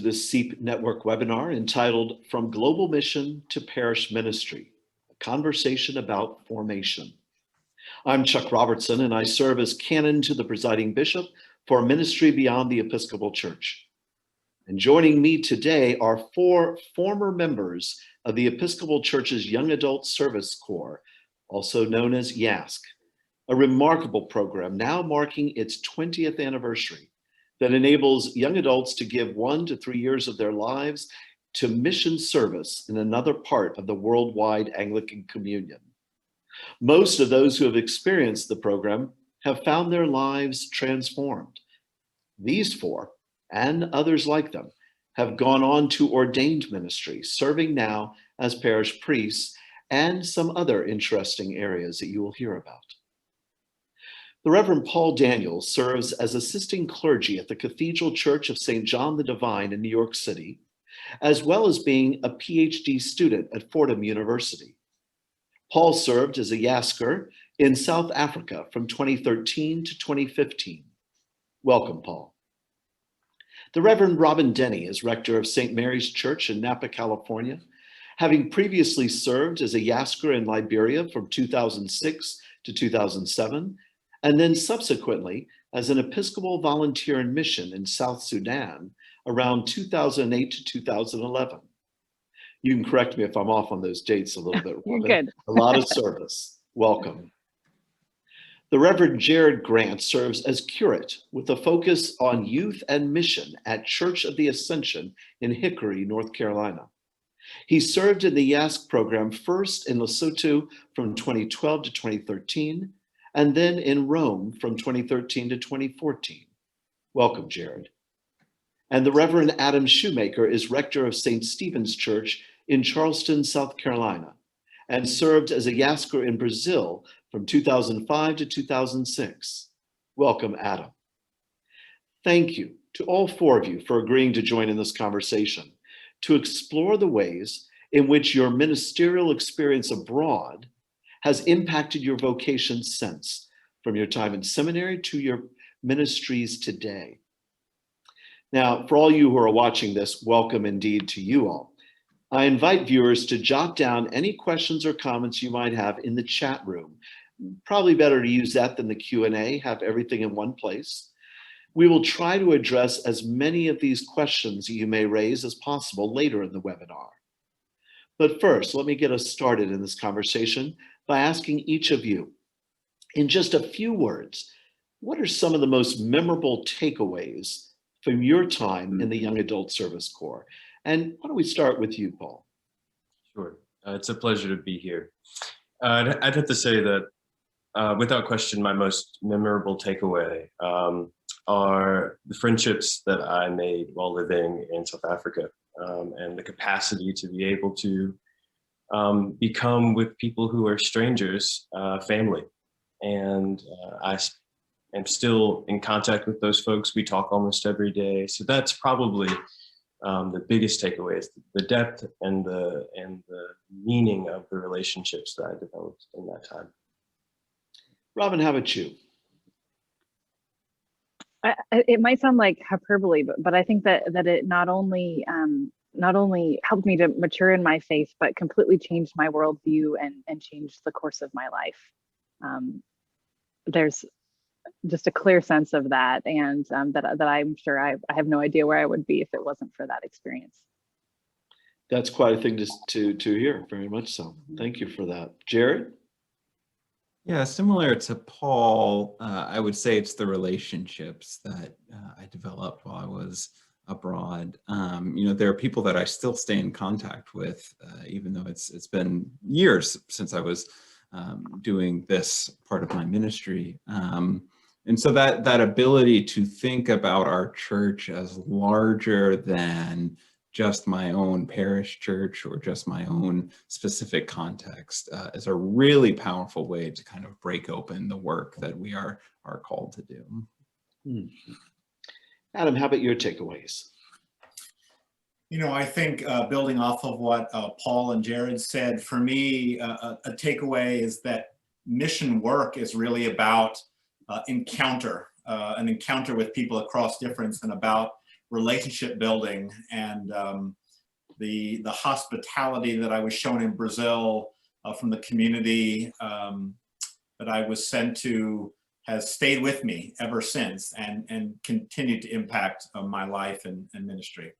this SEEP Network webinar entitled From Global Mission to Parish Ministry, a conversation about formation. I'm Chuck Robertson, and I serve as canon to the presiding bishop for Ministry Beyond the Episcopal Church. And joining me today are 4 former members of the Episcopal Church's Young Adult Service Corps, also known as YASC, a remarkable program now marking its 20th anniversary that enables young adults to give 1 to 3 years of their lives to mission service in another part of the worldwide Anglican Communion. Most of those who have experienced the program have found their lives transformed. These 4, and others like them, have gone on to ordained ministry, serving now as parish priests and some other interesting areas that you will hear about. The Reverend Paul Daniels serves as assisting clergy at the Cathedral Church of St. John the Divine in New York City, as well as being a PhD student at Fordham University. Paul served as a YASCer in South Africa from 2013 to 2015. Welcome, Paul. The Reverend Robin Denny is rector of St. Mary's Church in Napa, California, having previously served as a YASCer in Liberia from 2006 to 2007, and then subsequently as an Episcopal volunteer in mission in South Sudan around 2008 to 2011. You can correct me if I'm off on those dates a little bit, Robin. You're good. A lot of service. Welcome. The Reverend Jared Grant serves as curate with a focus on youth and mission at Church of the Ascension in Hickory, North Carolina. He served in the YASC program first in Lesotho from 2012 to 2013, and then in Rome from 2013 to 2014. Welcome, Jared. And the Reverend Adam Shoemaker is rector of St. Stephen's Church in Charleston, South Carolina, and served as a YASCer in Brazil from 2005 to 2006. Welcome, Adam. Thank you to all 4 of you for agreeing to join in this conversation to explore the ways in which your ministerial experience abroad has impacted your vocation since, from your time in seminary to your ministries today. Now, for all you who are watching this, welcome indeed to you all. I invite viewers to jot down any questions or comments you might have in the chat room. Probably better to use that than the Q&A, have everything in one place. We will try to address as many of these questions you may raise as possible later in the webinar. But first, let me get us started in this conversation by asking each of you, in just a few words, what are some of the most memorable takeaways from your time in the Young Adult Service Corps? And why don't we start with you, Paul? Sure. It's a pleasure to be here. I'd have to say that, without question, my most memorable takeaway are the friendships that I made while living in South Africa, and the capacity to be able to become with people who are strangers, family. And I am still in contact with those folks. We talk almost every day. So that's probably the biggest takeaway, is the depth and the meaning of the relationships that I developed in that time. Robin, how about you? It might sound like hyperbole, but I think that it not only helped me to mature in my faith, but completely changed my worldview and changed the course of my life. There's just a clear sense of that, and that I'm sure I have no idea where I would be if it wasn't for that experience. That's quite a thing to hear, very much so. Thank you for that. Jared? Yeah, similar to Paul, I would say it's the relationships that I developed while I was abroad. There are people that I still stay in contact with, even though it's been years since I was doing this part of my ministry. And so that ability to think about our church as larger than just my own parish church or just my own specific context is a really powerful way to kind of break open the work that we are called to do. Adam, how about your takeaways? I think building off of what Paul and Jared said, for me, a takeaway is that mission work is really about an encounter with people across difference, and about relationship building, and the hospitality that I was shown in Brazil from the community that I was sent to has stayed with me ever since, and continued to impact my life and ministry.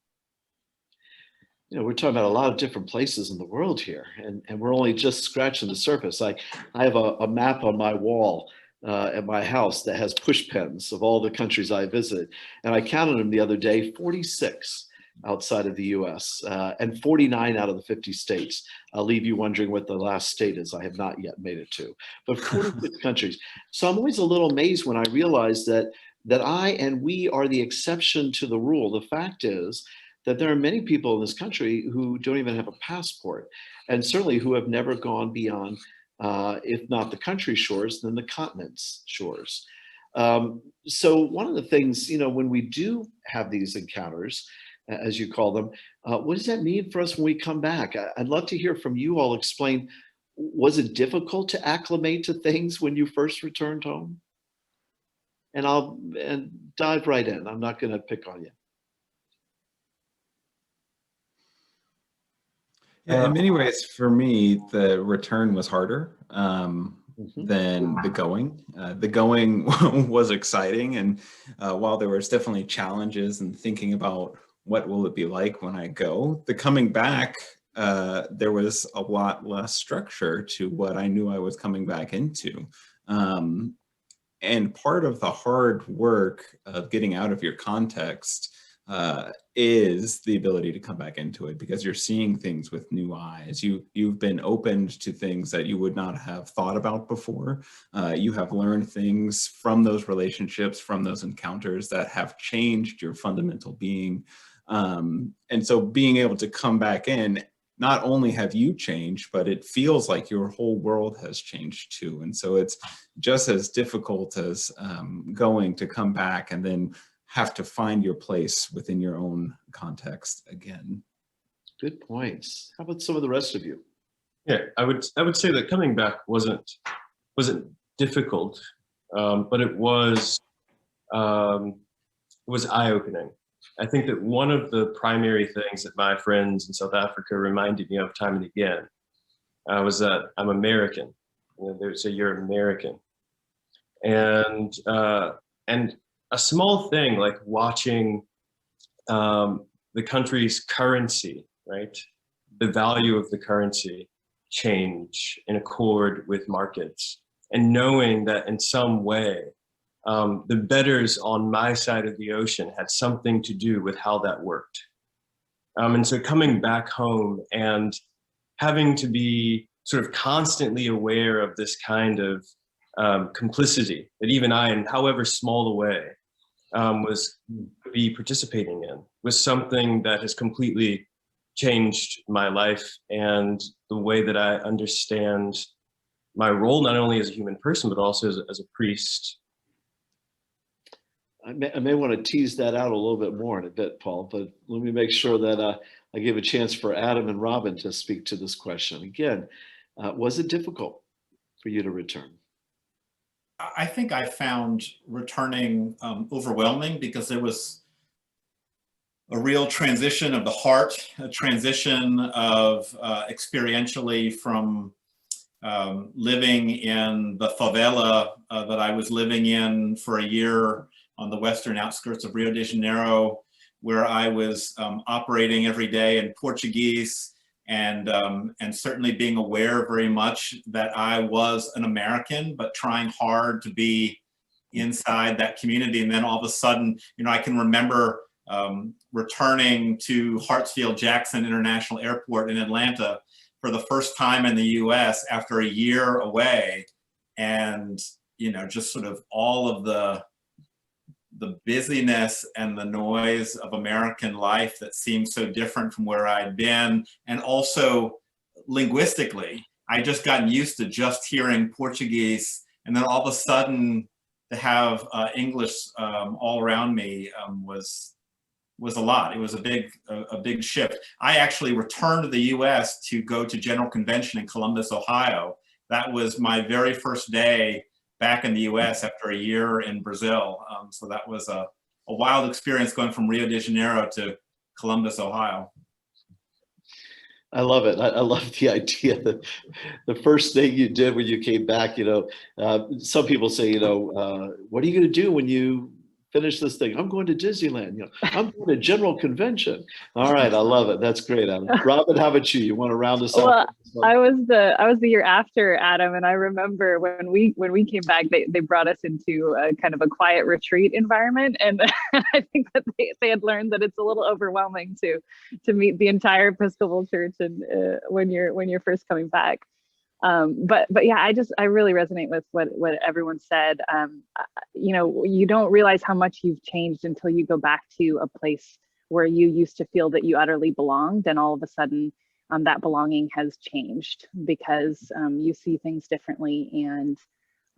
You know, we're talking about a lot of different places in the world here, and we're only just scratching the surface. I have a map on my wall at my house that has push pins of all the countries I visit, and I counted them the other day, 46 outside of the US, and 49 out of the 50 states. I'll leave you wondering what the last state is I have not yet made it to, but 46 countries. So I'm always a little amazed when I realize that I and we are the exception to the rule. The fact is that there are many people in this country who don't even have a passport, and certainly who have never gone beyond, if not the country shores, then the continent's shores. So one of the things, you know, when we do have these encounters, as you call them, what does that mean for us when we come back? I'd love to hear from you all. Explain, was it difficult to acclimate to things when you first returned home? And I'll dive right in. I'm not going to pick on you. Yeah, in many ways, for me, the return was harder than the going. The going was exciting, and while there was definitely challenges and thinking about what will it be like when I go, the coming back, there was a lot less structure to what I knew I was coming back into. And part of the hard work of getting out of your context is the ability to come back into it, because you're seeing things with new eyes. You've been opened to things that you would not have thought about before. You have learned things from those relationships, from those encounters, that have changed your fundamental being. And so being able to come back in, not only have you changed, but it feels like your whole world has changed too. And so it's just as difficult as going to come back and then have to find your place within your own context again. Good points. How about some of the rest of you? Yeah, I would say that coming back wasn't difficult, but it was eye-opening. I think that one of the primary things that my friends in South Africa reminded me of time and again was that I'm American. You know, they say you're American, and a small thing like watching the country's currency, right? The value of the currency change in accord with markets, and knowing that in some way the betters on my side of the ocean had something to do with how that worked. And so coming back home and having to be sort of constantly aware of this kind of complicity that even I, in however small a way, was be participating in, was something that has completely changed my life and the way that I understand my role, not only as a human person, but also as a priest. I may want to tease that out a little bit more in a bit, Paul, but let me make sure that I give a chance for Adam and Robin to speak to this question. Again, was it difficult for you to return? I think I found returning overwhelming, because there was a real transition of the heart, a transition of experientially from living in the favela that I was living in for a year on the western outskirts of Rio de Janeiro, where I was operating every day in Portuguese, and certainly being aware very much that I was an American, but trying hard to be inside that community. And then all of a sudden, you know, I can remember returning to Hartsfield-Jackson International Airport in Atlanta for the first time in the US after a year away. And, you know, just sort of all of the busyness and the noise of American life that seemed so different from where I'd been. And also linguistically, I just gotten used to just hearing Portuguese, and then all of a sudden to have English all around me was a lot. It was a big shift. I actually returned to the US to go to General Convention in Columbus, Ohio. That was my very first day back in the US after a year in Brazil. So that was a a wild experience going from Rio de Janeiro to Columbus, Ohio. I love it. I love the idea that the first thing you did when you came back, some people say, what are you going to do when you finish this thing? I'm going to Disneyland. I'm going to General Convention. All right, I love it. That's great, Adam. Robin, how about you? You want to round us Well, out? I was the year after Adam, and I remember when we came back, they brought us into a kind of a quiet retreat environment, and I think that they had learned that it's a little overwhelming to meet the entire Episcopal Church and when you're first coming back. But yeah, I really resonate with what everyone said. You don't realize how much you've changed until you go back to a place where you used to feel that you utterly belonged, and all of a sudden that belonging has changed because you see things differently,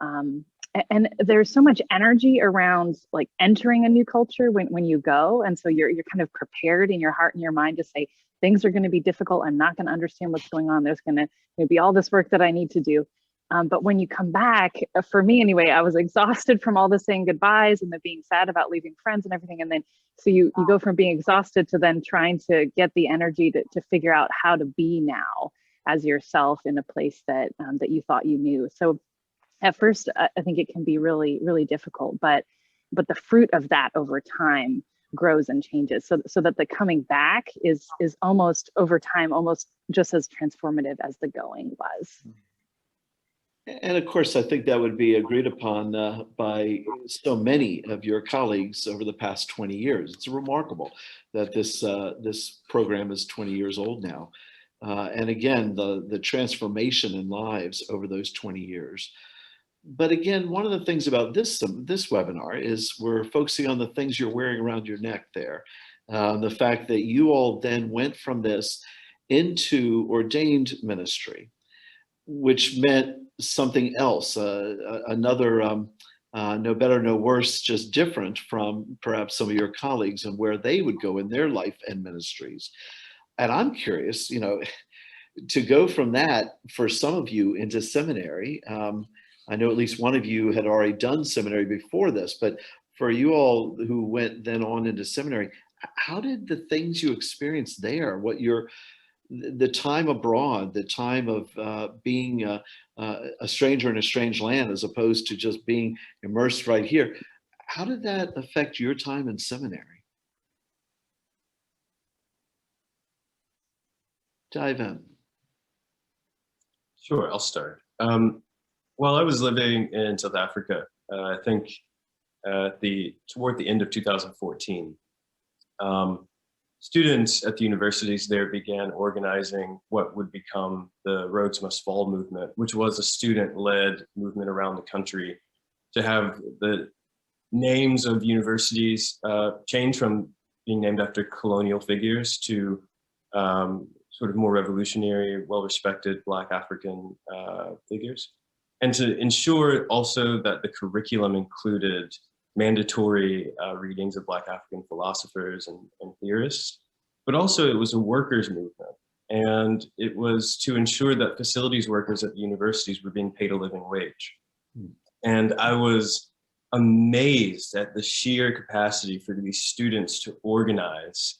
and there's so much energy around like entering a new culture when you go, and so you're kind of prepared in your heart and your mind to say things are going to be difficult. I'm not going to understand what's going on. There's going to be all this work that I need to do. But when you come back, for me anyway, I was exhausted from all the saying goodbyes and the being sad about leaving friends and everything. And then so you go from being exhausted to then trying to get the energy to figure out how to be now as yourself in a place that you thought you knew. So at first, I think it can be really, really difficult, but the fruit of that over time grows and changes, so that the coming back is almost over time, almost just as transformative as the going was. And of course, I think that would be agreed upon by so many of your colleagues over the past 20 years. It's remarkable that this program is 20 years old now. And again, the transformation in lives over those 20 years. But again, one of the things about this webinar is we're focusing on the things you're wearing around your neck there. The fact that you all then went from this into ordained ministry, which meant something else, another no better, no worse, just different from perhaps some of your colleagues and where they would go in their life and ministries. And I'm curious, to go from that for some of you into seminary. I know at least one of you had already done seminary before this, but for you all who went then on into seminary, how did the things you experienced there, the time abroad, the time of being a stranger in a strange land, as opposed to just being immersed right here, how did that affect your time in seminary? Dive in. Sure, I'll start. While I was living in South Africa, I think toward the end of 2014, students at the universities there began organizing what would become the Rhodes Must Fall movement, which was a student-led movement around the country to have the names of universities change from being named after colonial figures to sort of more revolutionary, well-respected Black African figures. And to ensure also that the curriculum included mandatory readings of Black African philosophers and theorists, but also it was a workers' movement. And it was to ensure that facilities workers at the universities were being paid a living wage. And I was amazed at the sheer capacity for these students to organize.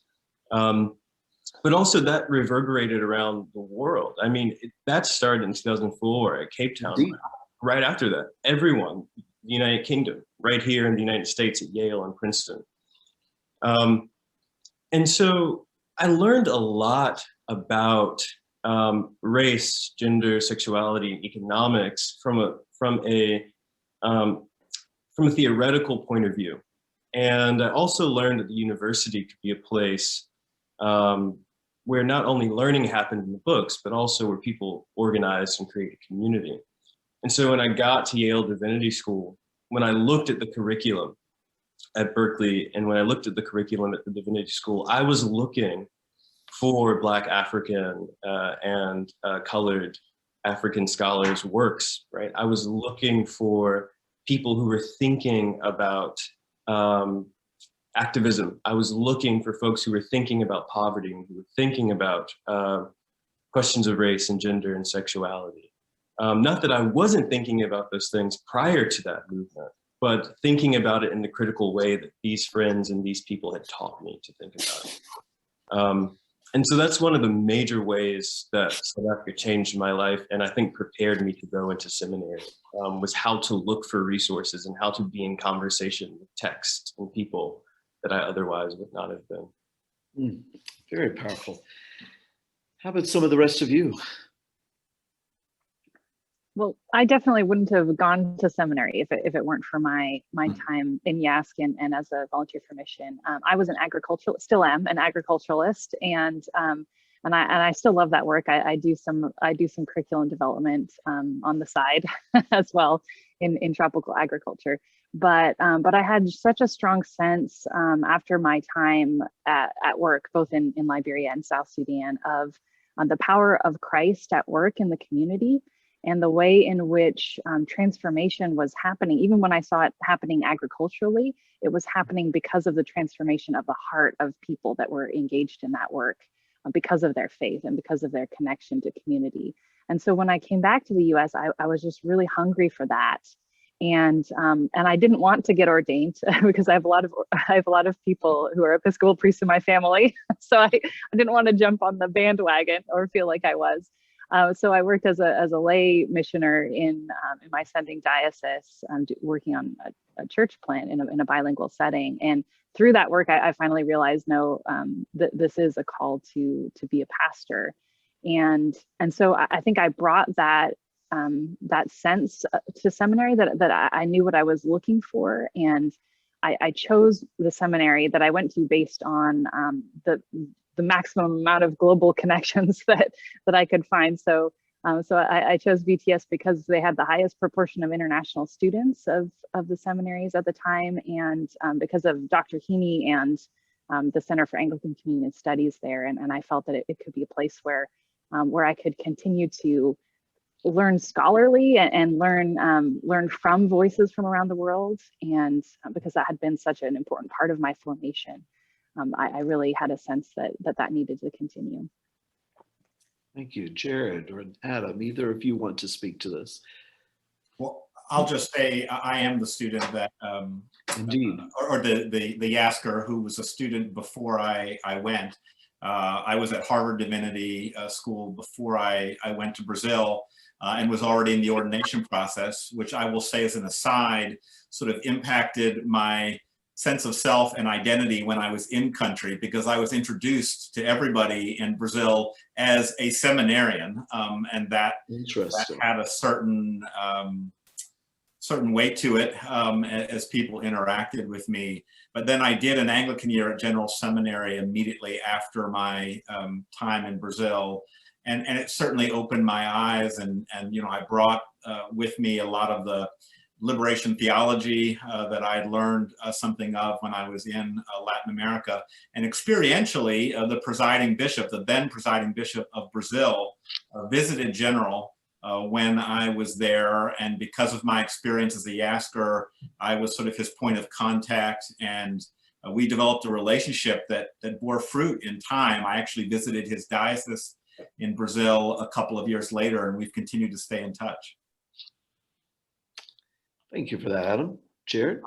But also that reverberated around the world. I mean, that started in 2004 at Cape Town. Indeed. Right after that, everyone, the United Kingdom, right here in the United States at Yale and Princeton. And so I learned a lot about race, gender, sexuality, and economics from a theoretical point of view. And I also learned that the university could be a place where not only learning happened in the books, but also where people organized and created community. And so when I got to Yale Divinity School, when I looked at the curriculum at Berkeley and when I looked at the curriculum at the Divinity School, I was looking for Black African and colored African scholars' works, right? I was looking for people who were thinking about activism. I was looking for folks who were thinking about poverty and who were thinking about questions of race and gender and sexuality. Not that I wasn't thinking about those things prior to that movement, but thinking about it in the critical way that these friends and these people had taught me to think about it. And so that's one of the major ways that South Africa changed my life, and I think prepared me to go into seminary, was how to look for resources and how to be in conversation with texts and people that I otherwise would not have been. Very powerful. How about some of the rest of you? Well, I definitely wouldn't have gone to seminary if it weren't for my time in YASC and as a volunteer for mission. I was an agriculturalist, still am an agriculturalist, and I still love that work. I do some curriculum development on the side as well in tropical agriculture. But I had such a strong sense after my time at work, both in Liberia and South Sudan, of the power of Christ at work in the community, and the way in which transformation was happening. Even when I saw it happening agriculturally, it was happening because of the transformation of the heart of people that were engaged in that work, because of their faith and because of their connection to community. And so when I came back to the US, I was just really hungry for that. And I didn't want to get ordained because I have a lot of people who are Episcopal priests in my family. So I didn't want to jump on the bandwagon or feel like I was. So I worked as a lay missioner in my sending diocese, working on a church plant in a bilingual setting. And through that work, I finally realized, no, that this is a call to be a pastor. And so I think I brought that sense to seminary, that I knew what I was looking for. And I chose the seminary that I went to based on the maximum amount of global connections that I could find. So I chose VTS because they had the highest proportion of international students of the seminaries at the time, and because of Dr. Heaney and the Center for Anglican Communion Studies there. And I felt that it could be a place where I could continue to learn scholarly and learn from voices from around the world. And because that had been such an important part of my formation, I really had a sense that needed to continue. Thank you. Jared or Adam, either of you want to speak to this? Well, I'll just say I am the student that, Indeed. or the YASCer who was a student before I went. I was at Harvard Divinity School before I went to Brazil, and was already in the ordination process, which I will say as an aside, sort of impacted my sense of self and identity when I was in country, because I was introduced to everybody in Brazil as a seminarian, and that had a certain weight to it as people interacted with me. But then I did an Anglican year at General Seminary immediately after my time in Brazil. And it certainly opened my eyes, and I brought with me a lot of the liberation theology that I had learned something of when I was in Latin America. And experientially, the then presiding bishop of Brazil visited General when I was there. And because of my experience as a YASCer, I was sort of his point of contact, and we developed a relationship that bore fruit in time. I actually visited his diocese in Brazil a couple of years later, and we've continued to stay in touch. Thank you for that, Adam. Jared?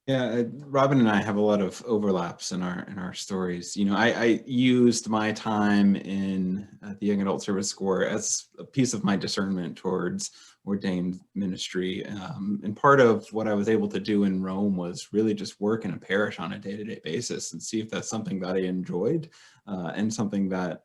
Yeah, Robin and I have a lot of overlaps in our stories. I used my time in the Young Adult Service Corps as a piece of my discernment towards ordained ministry. And part of what I was able to do in Rome was really just work in a parish on a day-to-day basis and see if that's something that I enjoyed and something that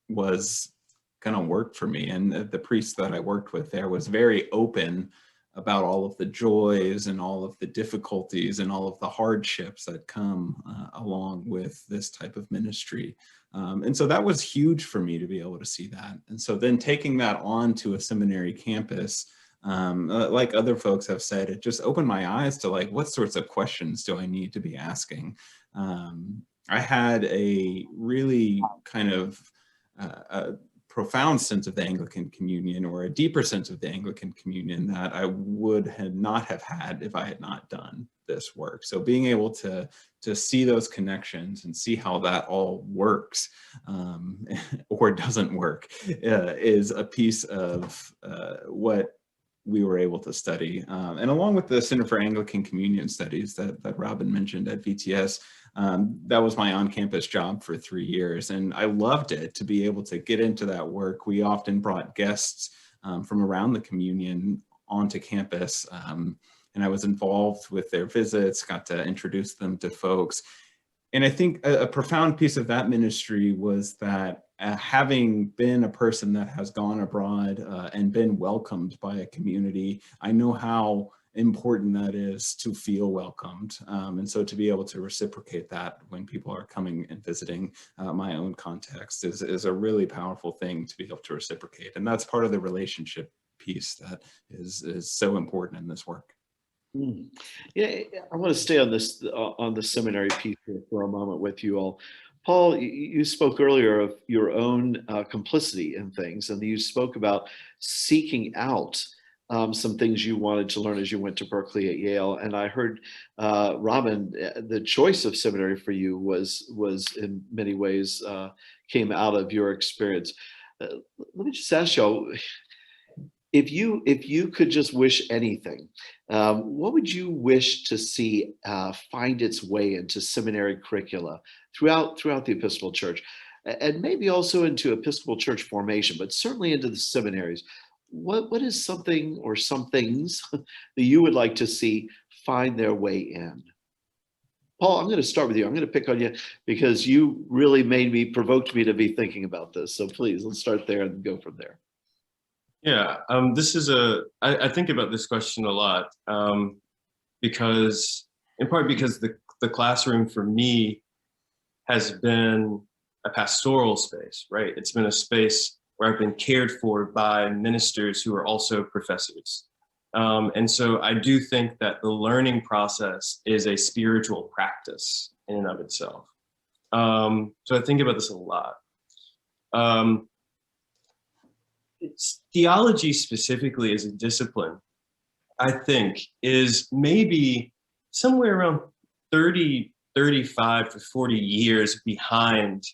was going to work for me. And the priest that I worked with there was very open about all of the joys and all of the difficulties and all of the hardships that come along with this type of ministry. And so that was huge for me to be able to see that. And so then taking that on to a seminary campus, like other folks have said, it just opened my eyes to like, what sorts of questions do I need to be asking? I had a really kind of a profound sense of the Anglican Communion, or a deeper sense of the Anglican Communion, that I would not have had if I had not done this work. So being able to see those connections and see how that all works or doesn't work is a piece of what we were able to study. And along with the Center for Anglican Communion Studies that Robin mentioned at VTS, that was my on-campus job for 3 years. And I loved it to be able to get into that work. We often brought guests from around the communion onto campus. And I was involved with their visits, got to introduce them to folks. And I think a profound piece of that ministry was that having been a person that has gone abroad and been welcomed by a community, I know how important that is to feel welcomed. And so to be able to reciprocate that when people are coming and visiting my own context is a really powerful thing to be able to reciprocate. And that's part of the relationship piece that is so important in this work. Yeah, I want to stay on this on the seminary piece here for a moment with you all. Paul, you spoke earlier of your own complicity in things, and you spoke about seeking out some things you wanted to learn as you went to Berkeley at Yale. And I heard, Robin, the choice of seminary for you was in many ways came out of your experience. Let me just ask y'all, if you could just wish anything, what would you wish to see find its way into seminary curricula throughout the Episcopal Church, and maybe also into Episcopal Church formation, but certainly into the seminaries? What is something or some things that you would like to see find their way in? Paul, I'm going to start with you. I'm going to pick on you because you really provoked me to be thinking about this. So please, let's start there and go from there. Yeah, I think about this question a lot because, in part because the classroom for me has been a pastoral space, right? It's been a space where I've been cared for by ministers who are also professors. And so I do think that the learning process is a spiritual practice in and of itself. So I think about this a lot. Theology specifically as a discipline, I think, is maybe somewhere around 35 to 40 years behind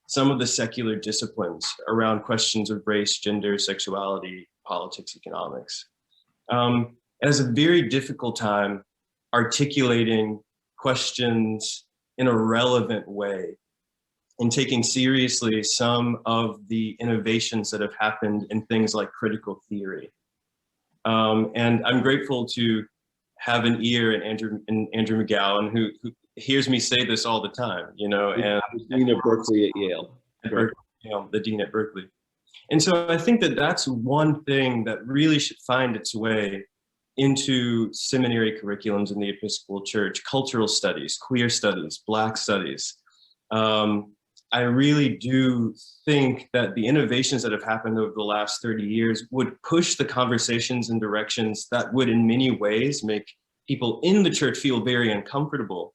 some of the secular disciplines around questions of race, gender, sexuality, politics, economics. It has a very difficult time articulating questions in a relevant way and taking seriously some of the innovations that have happened in things like critical theory. And I'm grateful to have an ear in Andrew McGowan, who hears me say this all the time, you know, and Dean of Berkeley at Yale. The Dean at Berkeley. And so I think that that's one thing that really should find its way into seminary curriculums in the Episcopal Church: cultural studies, queer studies, Black studies. I really do think that the innovations that have happened over the last 30 years would push the conversations in directions that would in many ways make people in the church feel very uncomfortable.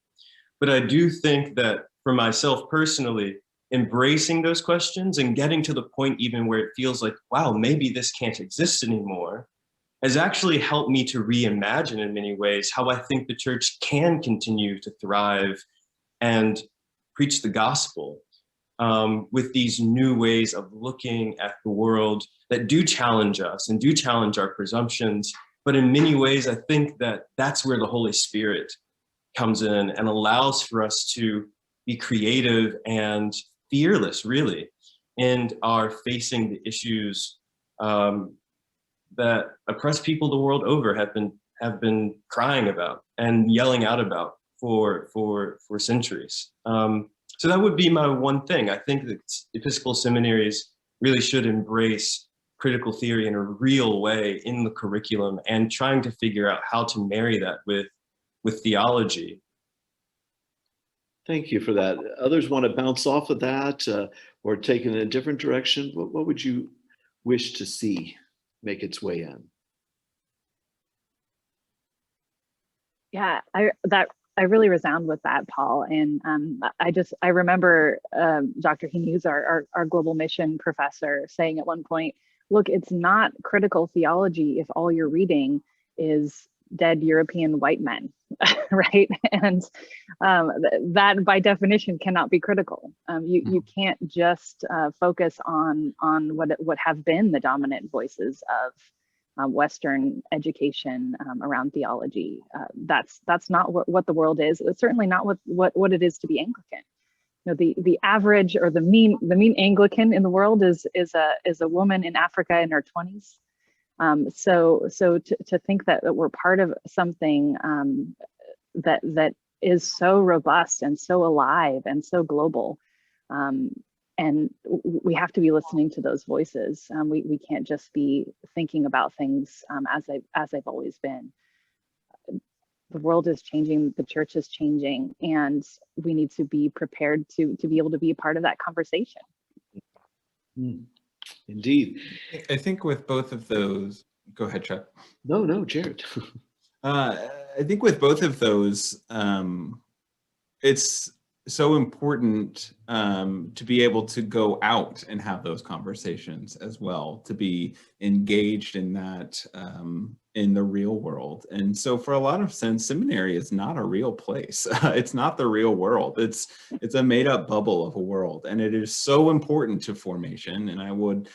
But I do think that for myself personally, embracing those questions and getting to the point even where it feels like, wow, maybe this can't exist anymore, has actually helped me to reimagine in many ways how I think the church can continue to thrive and preach the gospel with these new ways of looking at the world that do challenge us and do challenge our presumptions. But in many ways, I think that that's where the Holy Spirit comes in and allows for us to be creative and fearless, really, and are facing the issues that oppressed people the world over have been crying about and yelling out about for centuries. So that would be my one thing. I think that Episcopal seminaries really should embrace critical theory in a real way in the curriculum and trying to figure out how to marry that with theology. Thank you for that. Others want to bounce off of that or take it in a different direction. What would you wish to see make its way in? Yeah, I really resound with that, Paul. And I remember Dr. Hughes, our global mission professor, saying at one point, look, it's not critical theology if all you're reading is dead European white men, right? And that by definition cannot be critical. You can't just focus on what have been the dominant voices Western education around theology. That's not what the world is. It's certainly not what it is to be Anglican. You know, the average or the mean Anglican in the world is a woman in Africa in her 20s. So to think that we're part of something that is so robust and so alive and so global, and we have to be listening to those voices. We can't just be thinking about things as they've always been. The world is changing, the church is changing, and we need to be prepared to be able to be a part of that conversation. Indeed. I think with both of those, go ahead, Chuck. No, Jared. I think with both of those, it's so important to be able to go out and have those conversations as well, to be engaged in that in the real world. And so for a lot of sense, seminary is not a real place. It's not the real world. It's a made up bubble of a world. And it is so important to formation. And I would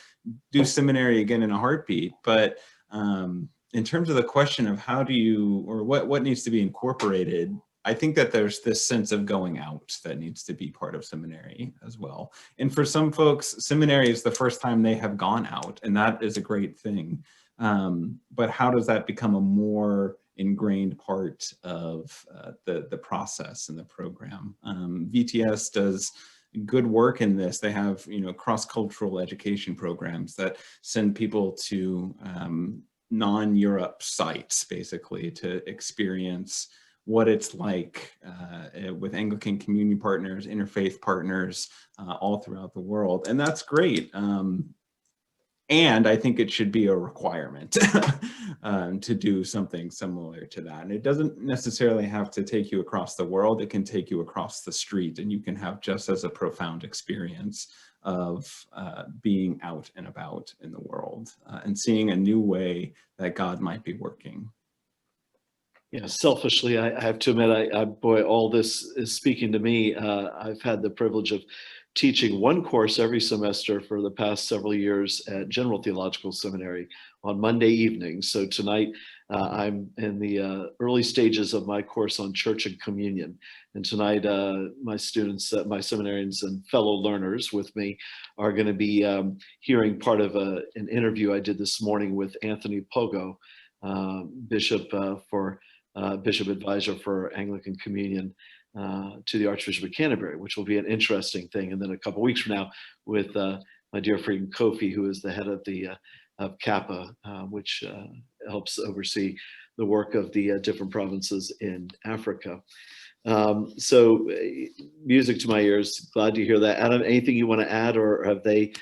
do seminary again in a heartbeat. But in terms of the question of how do you, or what needs to be incorporated, I think that there's this sense of going out that needs to be part of seminary as well. And for some folks, seminary is the first time they have gone out, and that is a great thing. But how does that become a more ingrained part of the process and the program? VTS does good work in this. They have, cross-cultural education programs that send people to non-Europe sites, basically, to experience what it's like with Anglican Communion partners, interfaith partners all throughout the world. And that's great. And I think it should be a requirement to do something similar to that. And it doesn't necessarily have to take you across the world. It can take you across the street, and you can have just as a profound experience of being out and about in the world and seeing a new way that God might be working. Yeah, selfishly, I have to admit, boy, all this is speaking to me. I've had the privilege of teaching one course every semester for the past several years at General Theological Seminary on Monday evenings. So tonight, I'm in the early stages of my course on Church and Communion. And tonight, my students, my seminarians and fellow learners with me are going to be hearing part of an interview I did this morning with Anthony Pogo, Bishop Advisor for Anglican Communion to the Archbishop of Canterbury, which will be an interesting thing. And then a couple of weeks from now with my dear friend Kofi, who is the head of the of Kappa, which helps oversee the work of the different provinces in Africa. So music to my ears. Glad to hear that. Adam, anything you want to add, or have they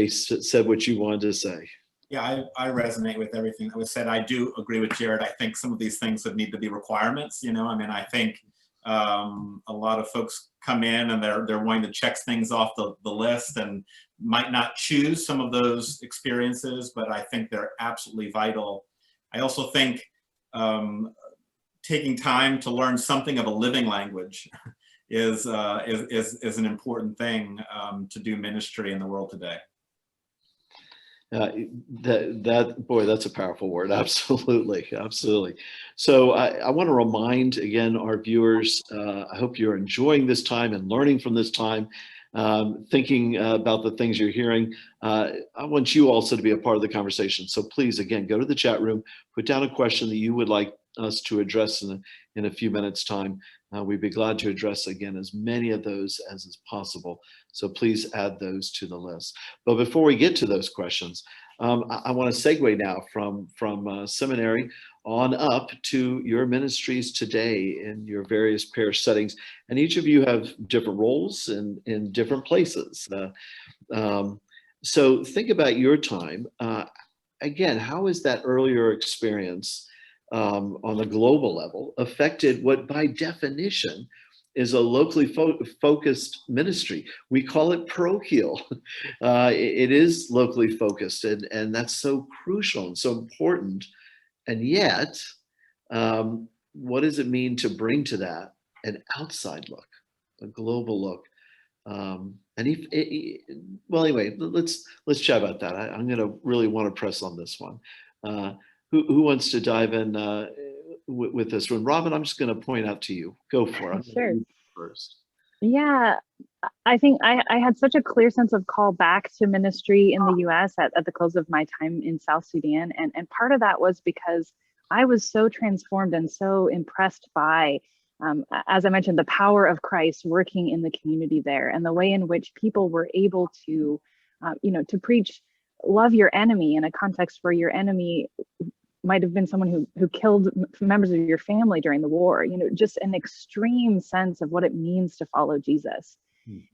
said what you wanted to say? Yeah, I resonate with everything that was said. I do agree with Jared. I think some of these things would need to be requirements. I think a lot of folks come in and they're wanting to check things off the list and might not choose some of those experiences, but I think they're absolutely vital. I also think taking time to learn something of a living language is an important thing to do ministry in the world today. Boy, that's a powerful word. Absolutely. So I want to remind again our viewers, I hope you're enjoying this time and learning from this time, thinking about the things you're hearing. I want you also to be a part of the conversation. So please, again, go to the chat room, put down a question that you would like us to address in a few minutes time. We'd be glad to address again as many of those as is possible. So please add those to the list. But before we get to those questions, I want to segue now from seminary on up to your ministries today in your various parish settings. And each of you have different roles in different places. So think about your time. Again, how is that earlier experience on the global level affected what by definition is a locally focused ministry? We call it parochial. It is locally focused, and that's so crucial and so important. And yet, what does it mean to bring to that an outside look, a global look? Well, anyway, let's chat about that. I'm going to really want to press on this one. Who wants to dive in with this one? Robin, I'm just going to point out to you. Go for it. Sure. First. Yeah, I think I had such a clear sense of call back to ministry in the US at the close of my time in South Sudan. And part of that was because I was so transformed and so impressed by, as I mentioned, the power of Christ working in the community there, and the way in which people were able to, to preach, love your enemy in a context where your enemy might have been someone who killed members of your family during the war, just an extreme sense of what it means to follow Jesus.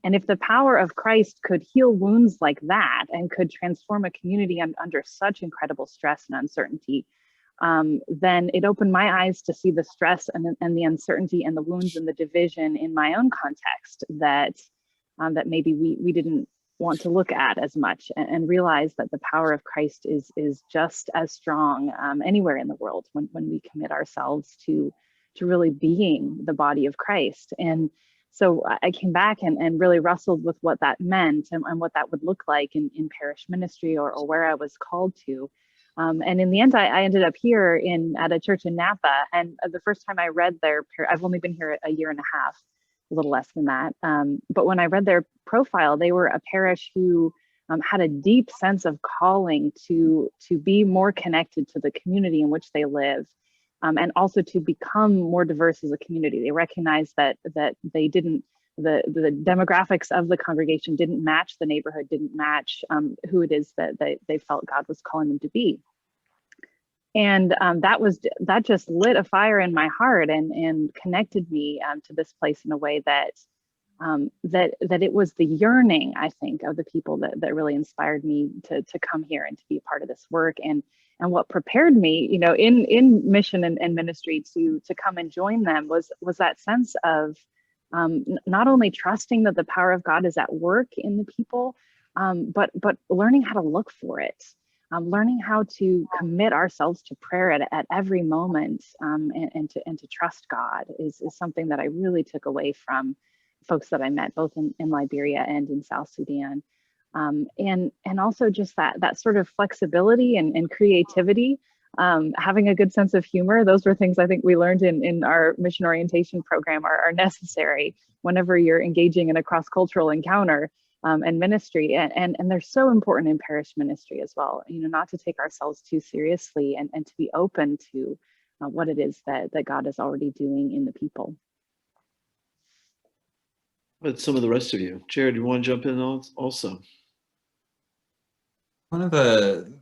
And if the power of Christ could heal wounds like that and could transform a community under such incredible stress and uncertainty, then it opened my eyes to see the stress and the uncertainty and the wounds and the division in my own context that maybe we didn't want to look at as much, and realize that the power of Christ is just as strong anywhere in the world when we commit ourselves to really being the body of Christ. And so I came back and really wrestled with what that meant and what that would look like in parish ministry or where I was called to. And in the end, I ended up here at a church in Napa. And the first time I read I've only been here a year and a half, a little less than that. But when I read their profile, they were a parish who had a deep sense of calling to be more connected to the community in which they live, and also to become more diverse as a community. They recognized that they didn't, the demographics of the congregation didn't match the neighborhood, didn't match who it is that they felt God was calling them to be. And that just lit a fire in my heart and connected me to this place in a way that it was the yearning, I think, of the people that really inspired me to come here and to be a part of this work, and what prepared me, in mission and ministry to come and join them was that sense of not only trusting that the power of God is at work in the people, but learning how to look for it. Learning how to commit ourselves to prayer at every moment, and to trust God is something that I really took away from folks that I met both in Liberia and in South Sudan. And also just that sort of flexibility and creativity, having a good sense of humor. Those were things I think we learned in our mission orientation program are necessary whenever you're engaging in a cross-cultural encounter. And ministry, and they're so important in parish ministry as well. Not to take ourselves too seriously, and to be open to what it is that God is already doing in the people. But some of the rest of you, Jared, you want to jump in also? One of the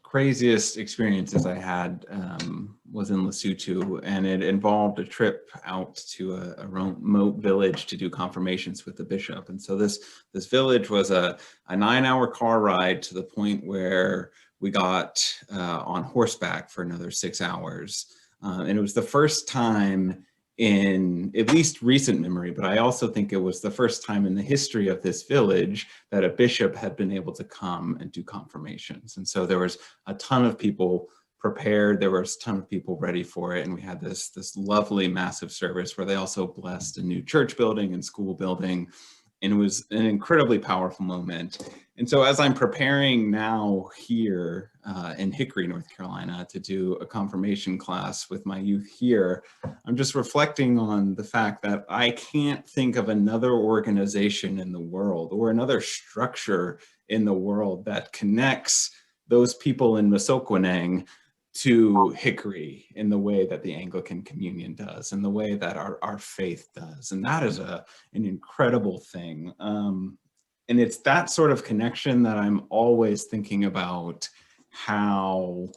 craziest experiences I had was in Lesotho, and it involved a trip out to a remote village to do confirmations with the bishop. And so this village was a 9-hour car ride to the point where we got on horseback for another 6 hours. And it was the first time in at least recent memory, but I also think it was the first time in the history of this village that a bishop had been able to come and do confirmations. And so there was a ton of people prepared, there was a ton of people ready for it, and we had this lovely massive service where they also blessed a new church building and school building, and it was an incredibly powerful moment. And so as I'm preparing now here in Hickory, North Carolina, to do a confirmation class with my youth here, I'm just reflecting on the fact that I can't think of another organization in the world or another structure in the world that connects those people in Massaquanang to Hickory in the way that the Anglican Communion does, and the way that our faith does. And that is an incredible thing. And it's that sort of connection that I'm always thinking about how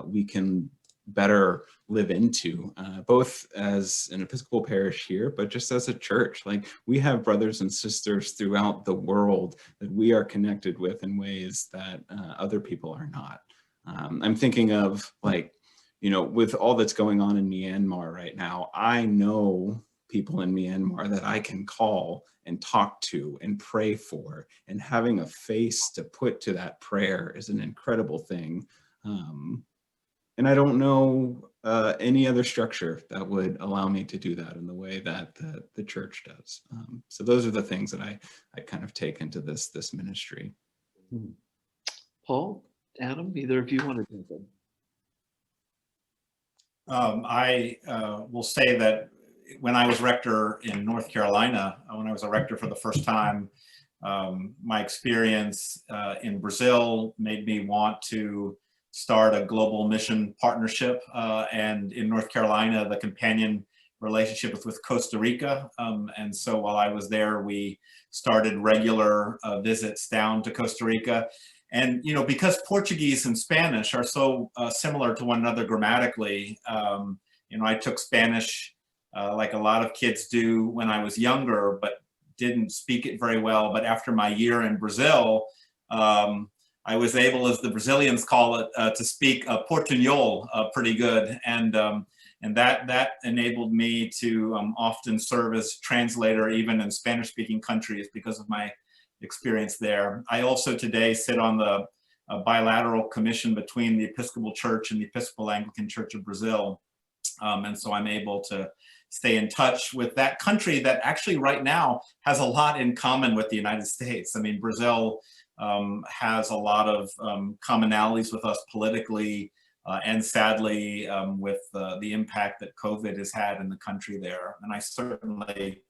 we can better live into, both as an Episcopal parish here, but just as a church. Like, we have brothers and sisters throughout the world that we are connected with in ways that other people are not. I'm thinking of, like, with all that's going on in Myanmar right now, I know people in Myanmar that I can call and talk to and pray for, and having a face to put to that prayer is an incredible thing. And I don't know any other structure that would allow me to do that in the way that the church does. So those are the things that I kind of take into this ministry. Paul, Adam, either of you want to jump in? I will say that when I was rector in North Carolina, when I was a rector for the first time, my experience in Brazil made me want to start a global mission partnership. And in North Carolina, the companion relationship was with Costa Rica. And so while I was there, we started regular visits down to Costa Rica. And, you know, because Portuguese and Spanish are so similar to one another grammatically, you know, I took Spanish like a lot of kids do when I was younger, but didn't speak it very well. But after my year in Brazil, I was able, as the Brazilians call it, to speak Portuñol pretty good. And that enabled me to often serve as translator even in Spanish-speaking countries because of my experience there. I also today sit on the bilateral commission between the Episcopal Church and the Episcopal Anglican Church of Brazil. And so I'm able to stay in touch with that country that actually right now has a lot in common with the United States. I mean, Brazil has a lot of commonalities with us politically and sadly with the impact that COVID has had in the country there. And I certainly,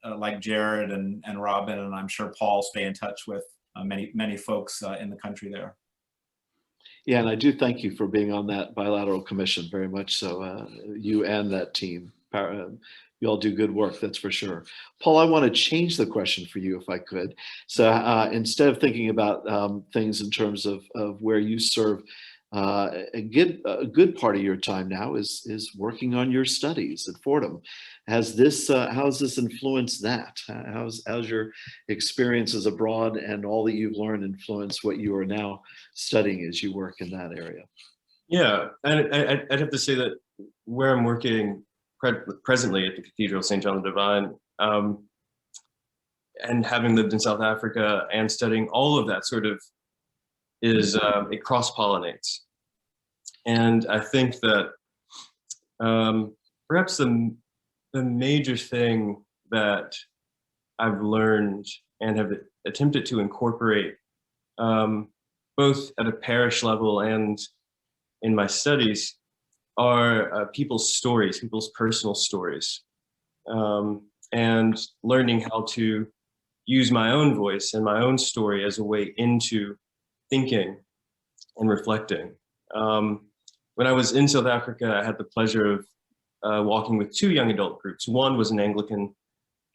like Jared and Robin, and I'm sure Paul, stay in touch with many folks in the country there. Yeah, and I do thank you for being on that bilateral commission, very much so, you and that team. You all do good work, that's for sure. Paul, I want to change the question for you if I could. So instead of thinking about things in terms of where you serve, a good part of your time now is working on your studies at Fordham. How has this influenced that? How's your experiences abroad and all that you've learned influence what you are now studying as you work in that area? Yeah, and I'd have to say that where I'm working presently at the Cathedral of St. John the Divine, and having lived in South Africa and studying all of that sort of is, it cross-pollinates. And I think that perhaps the major thing that I've learned and have attempted to incorporate both at a parish level and in my studies are people's stories, people's personal stories, and learning how to use my own voice and my own story as a way into thinking and reflecting. When I was in South Africa, I had the pleasure of walking with two young adult groups. One was an Anglican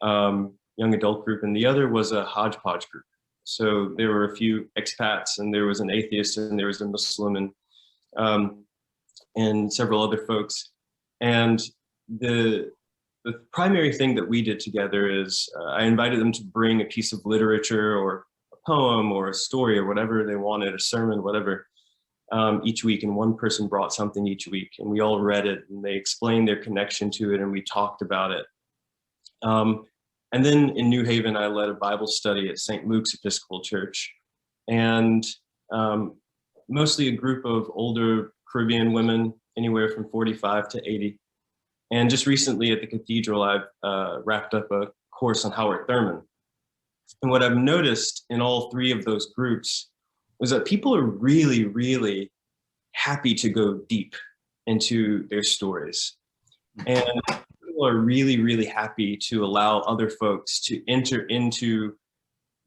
young adult group, and the other was a hodgepodge group. So there were a few expats, and there was an atheist, and there was a Muslim, and several other folks. And the primary thing that we did together is I invited them to bring a piece of literature or a poem or a story or whatever they wanted, a sermon, whatever, each week. And one person brought something each week, and we all read it, and they explained their connection to it, and we talked about it. And then in New Haven, I led a Bible study at St. Luke's Episcopal Church, and mostly a group of older Caribbean women, anywhere from 45 to 80. And just recently at the Cathedral, I've wrapped up a course on Howard Thurman. And what I've noticed in all three of those groups was that people are really, really happy to go deep into their stories. And people are really, really happy to allow other folks to enter into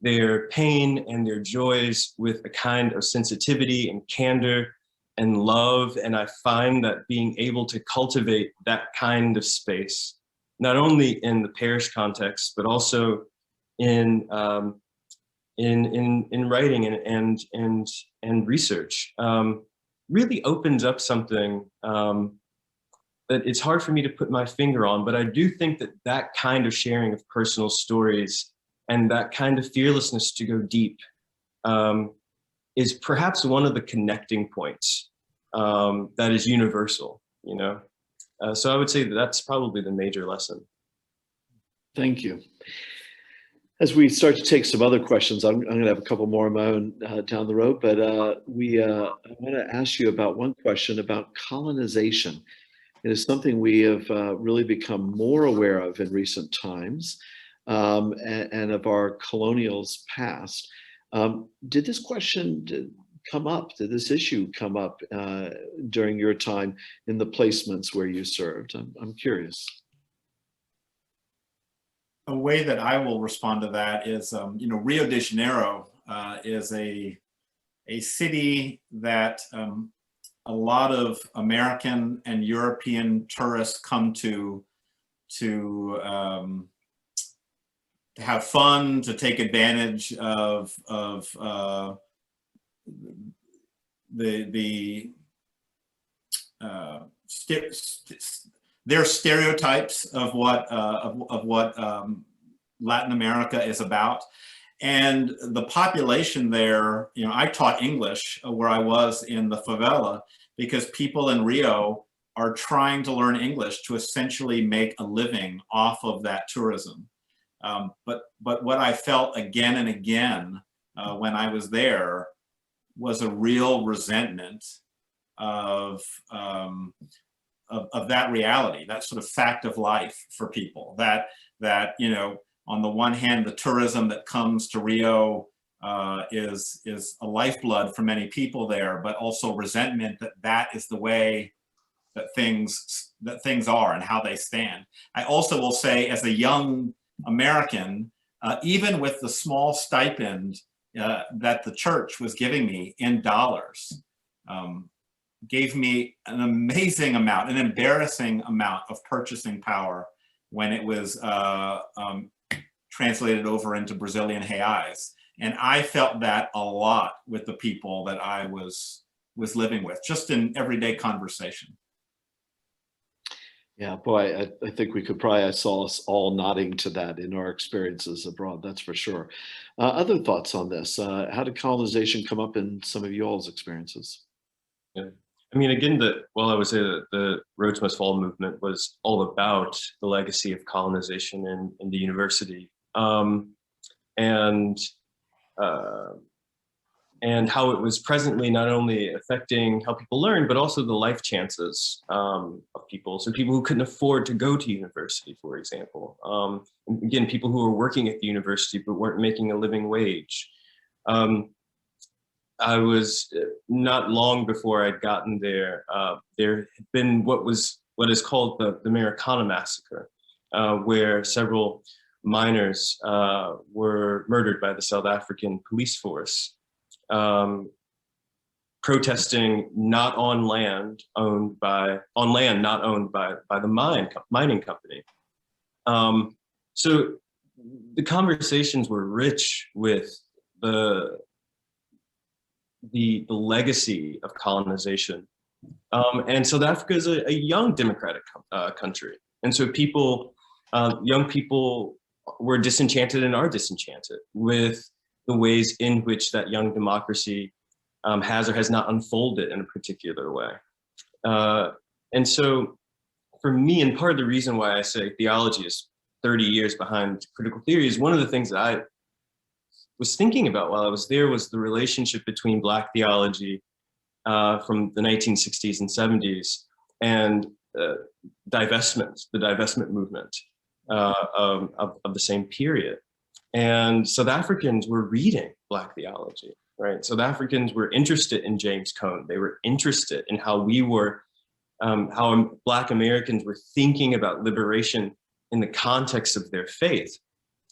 their pain and their joys with a kind of sensitivity and candor and love. And I find that being able to cultivate that kind of space, not only in the parish context, but also in writing and research, really opens up something that it's hard for me to put my finger on. But I do think that that kind of sharing of personal stories and that kind of fearlessness to go deep is perhaps one of the connecting points that is universal, you know? So I would say that that's probably the major lesson. Thank you. As we start to take some other questions, I'm going to have a couple more of my own down the road, but I want to ask you about one question about colonization. It is something we have really become more aware of in recent times, and of our colonials past. Did this question come up? Did this issue come up during your time in the placements where you served? I'm curious. A way that I will respond to that is, Rio de Janeiro is a city that a lot of American and European tourists come to have fun, to take advantage of their stereotypes of what Latin America is about. And the population there, I taught English where I was in the favela, because people in Rio are trying to learn English to essentially make a living off of that tourism. But what I felt again and again when I was there was a real resentment of that reality, that sort of fact of life for people. That on the one hand, the tourism that comes to Rio is a lifeblood for many people there, but also resentment that is the way that things are and how they stand. I also will say, as a young American, even with the small stipend that the church was giving me in dollars, gave me an amazing amount, an embarrassing amount of purchasing power when it was translated over into Brazilian reais. And I felt that a lot with the people that I was living with, just in everyday conversation. Yeah, boy, I think I saw us all nodding to that in our experiences abroad, that's for sure. Other thoughts on this? How did colonization come up in some of y'all's experiences? Yeah. I mean, again, I would say that the Rhodes Must Fall movement was all about the legacy of colonization in the university, and how it was presently not only affecting how people learn, but also the life chances of people. So people who couldn't afford to go to university, for example. Again, people who were working at the university but weren't making a living wage. I was not long before I'd gotten there. There had been what is called the Americana Massacre, where several miners were murdered by the South African police force, protesting not on land not owned by the mining company. So the conversations were rich with the legacy of colonization. And South Africa is a young democratic country. And so young people were disenchanted and are disenchanted with the ways in which that young democracy has or has not unfolded in a particular way. And so for me, and part of the reason why I say theology is 30 years behind critical theory, is one of the things that I was thinking about while I was there was the relationship between Black theology from the 1960s and 70s and the divestment movement of the same period. And South Africans were reading Black theology, right? South Africans were interested in James Cone. They were interested in how how Black Americans were thinking about liberation in the context of their faith.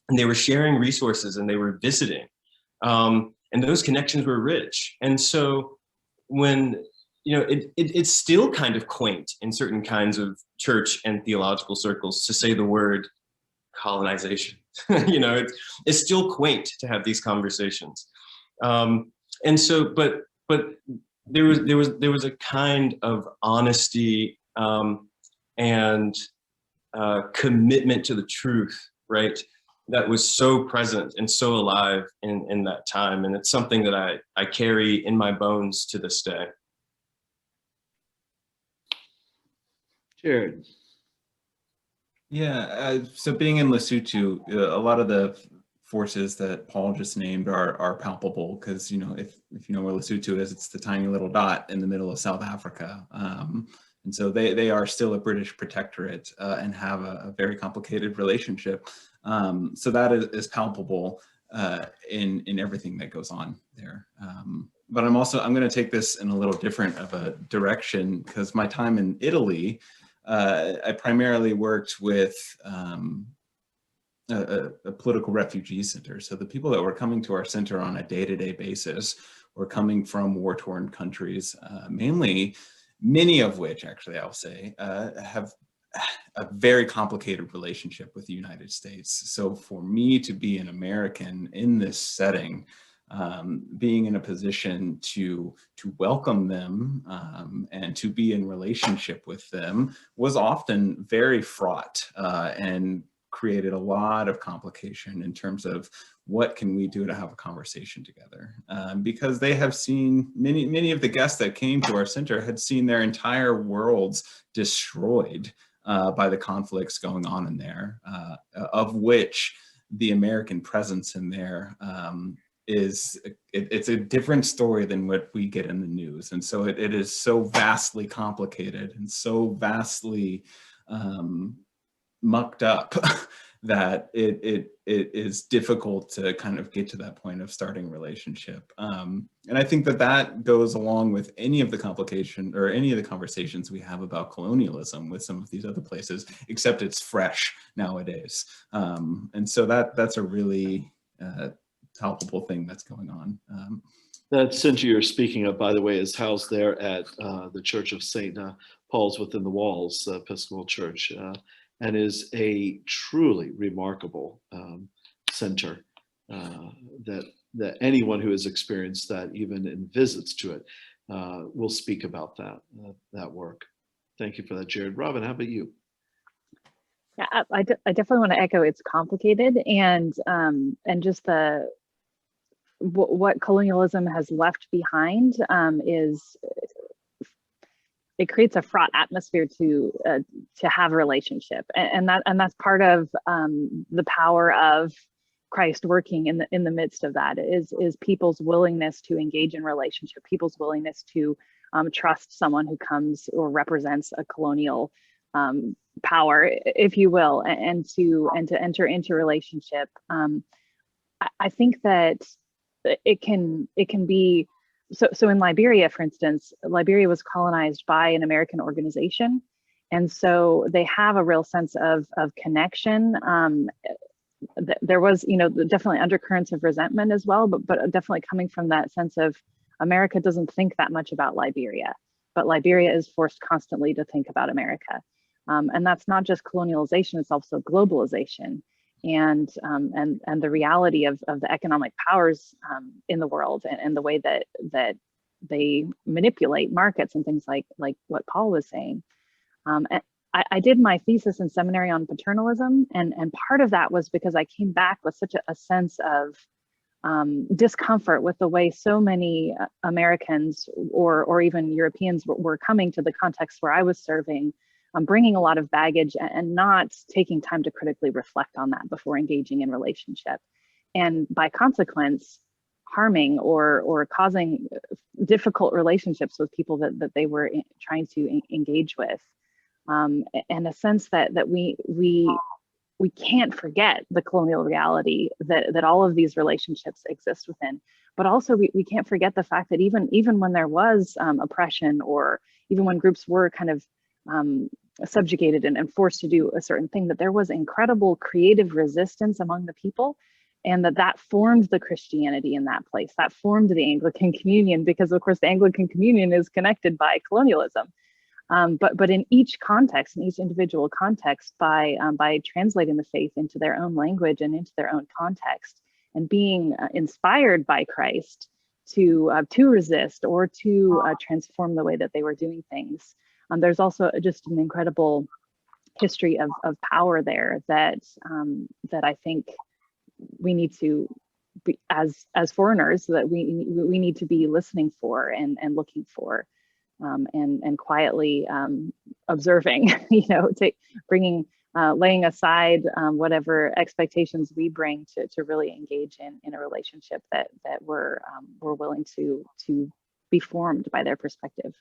And they were sharing resources and they were visiting. And those connections were rich. And so when, it's still kind of quaint in certain kinds of church and theological circles to say the word colonization. It's still quaint to have these conversations. And so, but there was a kind of honesty and commitment to the truth, right? That was so present and so alive in that time. And it's something that I carry in my bones to this day. Jared. Yeah, so being in Lesotho, a lot of the forces that Paul just named are palpable, because if you know where Lesotho is, it's the tiny little dot in the middle of South Africa, and so they are still a British protectorate and have a very complicated relationship. So that is palpable in everything that goes on there. but I'm going to take this in a little different of a direction, because my time in Italy, I primarily worked with a political refugee center. So the people that were coming to our center on a day-to-day basis were coming from war-torn countries, mainly, many of which, actually, I'll say, have a very complicated relationship with the United States. So for me to be an American in this setting, being in a position to welcome them and to be in relationship with them was often very fraught and created a lot of complication in terms of what can we do to have a conversation together, because they have seen, many of the guests that came to our center had seen their entire worlds destroyed by the conflicts going on in there, of which the American presence in there it's a different story than what we get in the news. And so it is so vastly complicated and so vastly mucked up that it is difficult to kind of get to that point of starting a relationship. And I think that goes along with any of the complication or any of the conversations we have about colonialism with some of these other places, except it's fresh nowadays. And so that's a really palpable thing that's going on. That center you're speaking of, by the way, is housed there at the Church of St. Paul's Within the Walls Episcopal Church, and is a truly remarkable center that anyone who has experienced that, even in visits to it, will speak about that work. Thank you for that, Jared. Robin, how about you? Yeah, I definitely want to echo it's complicated, and just what colonialism has left behind is it creates a fraught atmosphere to have a relationship, and that's part of the power of Christ working in the midst of that is people's willingness to engage in relationship, people's willingness to trust someone who comes or represents a colonial power, if you will, and to enter into relationship. I think that it can be so in Liberia, for instance. Liberia was colonized by an American organization, and so they have a real sense of connection. There was, definitely undercurrents of resentment as well, but definitely coming from that sense of America doesn't think that much about Liberia, but Liberia is forced constantly to think about America. And that's not just colonialization, it's also globalization and the reality of the economic powers in the world and the way that they manipulate markets and things like what Paul was saying. And I did my thesis in seminary on paternalism, and part of that was because I came back with such a sense of discomfort with the way so many Americans or even Europeans were coming to the context where I was serving, bringing a lot of baggage and not taking time to critically reflect on that before engaging in relationship, and by consequence harming or causing difficult relationships with people that they were trying to engage with. And a sense that we can't forget the colonial reality that all of these relationships exist within, but also we can't forget the fact that even when there was oppression, or even when groups were kind of subjugated and forced to do a certain thing, that there was incredible creative resistance among the people, and that formed the Christianity in that place, that formed the Anglican Communion, because of course the Anglican Communion is connected by colonialism. But in each context, in each individual context, by translating the faith into their own language and into their own context, and being inspired by Christ to resist or to transform the way that they were doing things. There's also just an incredible history of power there that I think we need to be, as foreigners, that we need to be listening for and looking for. And quietly observing, laying aside whatever expectations we bring to really engage in a relationship that we're willing to be formed by their perspective.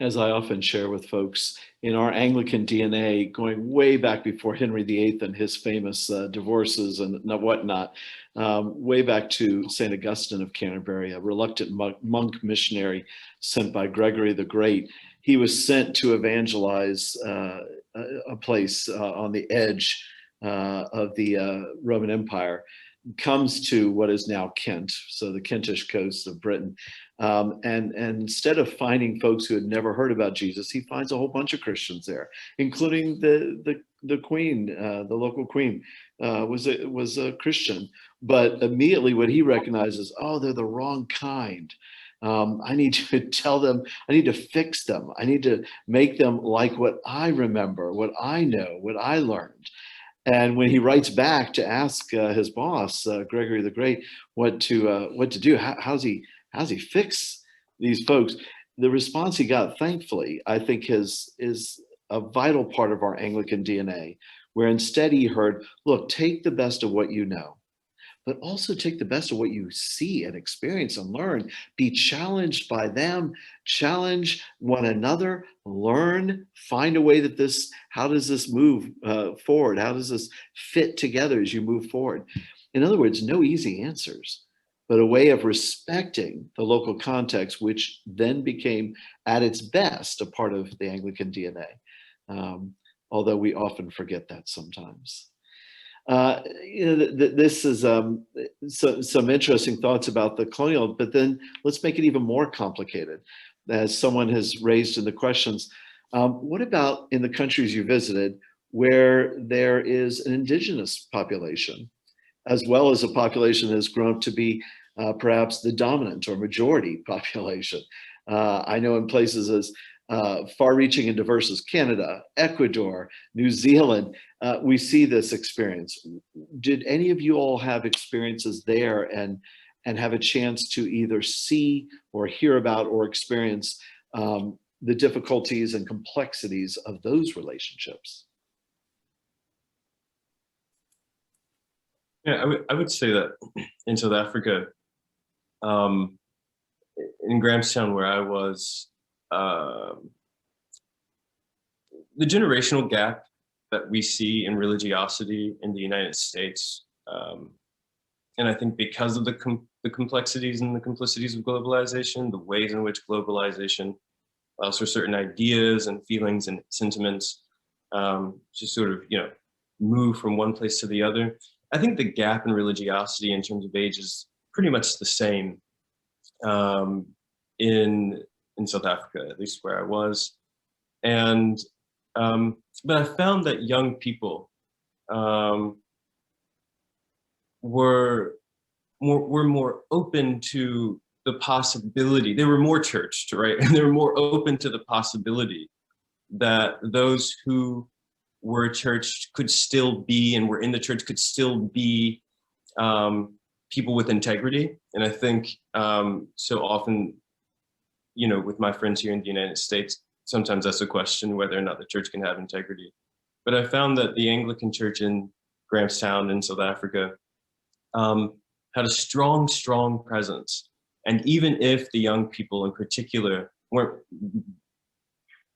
As I often share with folks, in our Anglican DNA, going way back before Henry VIII and his famous divorces and whatnot, way back to St. Augustine of Canterbury, a reluctant monk missionary sent by Gregory the Great. He was sent to evangelize a place on the edge of the Roman Empire, comes to what is now Kent, so the Kentish coast of Britain. And instead of finding folks who had never heard about Jesus, he finds a whole bunch of Christians there, including the queen, the local queen, was a Christian. But immediately what he recognizes, oh, they're the wrong kind. I need to tell them, I need to fix them. I need to make them like what I remember, what I know, what I learned. And when he writes back to ask his boss, Gregory the Great, what to do, how's he fix these folks, the response he got, thankfully, I think is a vital part of our Anglican DNA, where instead he heard, look, take the best of what you know, but also take the best of what you see and experience and learn. Be challenged by them, challenge one another, learn, find a way that how does this move forward? How does this fit together as you move forward? In other words, no easy answers, but a way of respecting the local context, which then became at its best a part of the Anglican DNA, although we often forget that sometimes. This is some interesting thoughts about the colonial, but then let's make it even more complicated. As someone has raised in the questions, what about in the countries you visited where there is an indigenous population, as well as a population that has grown up to be perhaps the dominant or majority population? I know in places as far-reaching and diverse as Canada, Ecuador, New Zealand, we see this experience. Did any of you all have experiences there and have a chance to either see or hear about or experience the difficulties and complexities of those relationships? Yeah, I would say that in South Africa, in Grahamstown, where I was, the generational gap that we see in religiosity in the United States, and I think because of the complexities and the complicities of globalization, the ways in which globalization allows for certain ideas and feelings and sentiments to sort of, move from one place to the other. I think the gap in religiosity in terms of age is pretty much the same in South Africa, at least where I was. And but I found that young people were more open to the possibility. They were more churched, right? And they were more open to the possibility that those who were churched could still be, and were in the church could still be people with integrity. And I think so often, with my friends here in the United States, sometimes that's a question whether or not the church can have integrity. But I found that the Anglican Church in Grahamstown in South Africa had a strong, strong presence. And even if the young people in particular weren't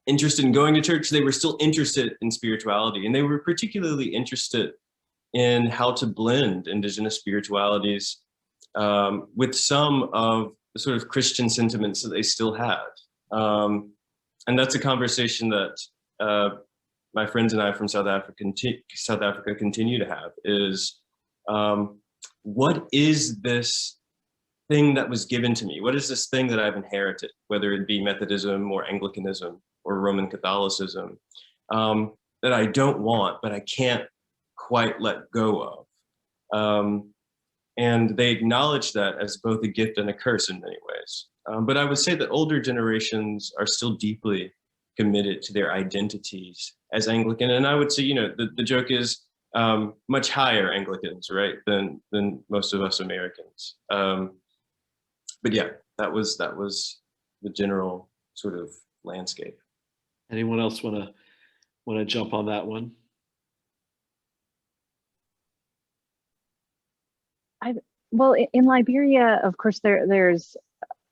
interested in going to church, they were still interested in spirituality. And they were particularly interested in how to blend indigenous spiritualities with some of the sort of Christian sentiments that they still had. And that's a conversation that my friends and I from South Africa continue to have, is what is this thing that was given to me? What is this thing that I've inherited, whether it be Methodism or Anglicanism or Roman Catholicism, that I don't want, but I can't quite let go of? And they acknowledge that as both a gift and a curse in many ways. But I would say that older generations are still deeply committed to their identities as Anglican. And I would say, the joke is much higher Anglicans, right, than most of us Americans. But yeah, that was the general sort of landscape. Anyone else want to jump on that one? Well, in Liberia, of course, there's